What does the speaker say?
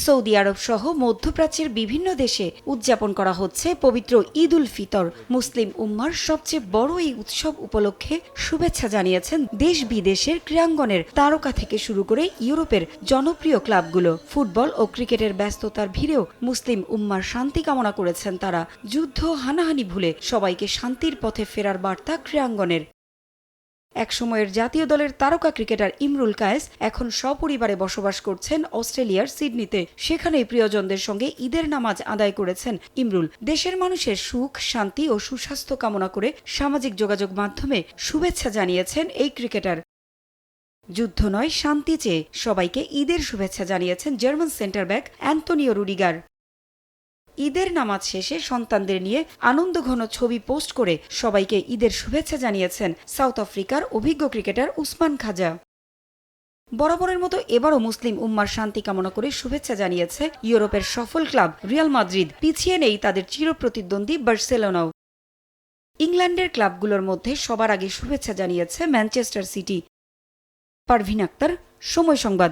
Saudi আরব সহ মধ্যপ্রাচ্যের বিভিন্ন দেশে উদযাপন করা হচ্ছে পবিত্র ঈদ উল ফিতর। মুসলিম উম্মার সবচেয়ে বড় এই উৎসব উপলক্ষে শুভেচ্ছা জানিয়েছেন দেশ বিদেশের ক্রীড়াঙ্গনের তারকা থেকে শুরু করে ইউরোপের জনপ্রিয় ক্লাবগুলো। ফুটবল ও ক্রিকেটের ব্যস্ততার ভিড়েও মুসলিম উম্মার শান্তি কামনা করেছেন তারা। যুদ্ধ হানাহানি ভুলে সবাইকে শান্তির পথে ফেরার বার্তা ক্রীড়াঙ্গনের। একসময়ের জাতীয় দলের তারকা ক্রিকেটার ইমরুল কায়েস এখন সপরিবারে বসবাস করছেন অস্ট্রেলিয়ার সিডনিতে। সেখানেই প্রিয়জনদের সঙ্গে ঈদের নামাজ আদায় করেছেন ইমরুল। দেশের মানুষের সুখ, শান্তি ও সুস্বাস্থ্য কামনা করে সামাজিক যোগাযোগ মাধ্যমে শুভেচ্ছা জানিয়েছেন এই ক্রিকেটার। যুদ্ধ নয়, শান্তি চেয়ে সবাইকে ঈদের শুভেচ্ছা জানিয়েছেন German centre back Antonio Rudiger. ঈদের নামাজ শেষে সন্তানদের নিয়ে আনন্দঘন ছবি পোস্ট করে সবাইকে ঈদের শুভেচ্ছা জানিয়েছেন সাউথ আফ্রিকার অভিজ্ঞ ক্রিকেটার উসমান খাজা। বরাবরের মতো এবারও মুসলিম উম্মার শান্তি কামনা করে শুভেচ্ছা জানিয়েছে ইউরোপের সফল ক্লাব রিয়াল মাদ্রিদ। পিছিয়ে নেই তাদের চিরপ্রতিদ্বন্দ্বী বার্সেলোনাও। ইংল্যান্ডের ক্লাবগুলোর মধ্যে সবার আগে শুভেচ্ছা জানিয়েছে ম্যানচেস্টার সিটি। পারভিন আক্তার, সময় সংবাদ।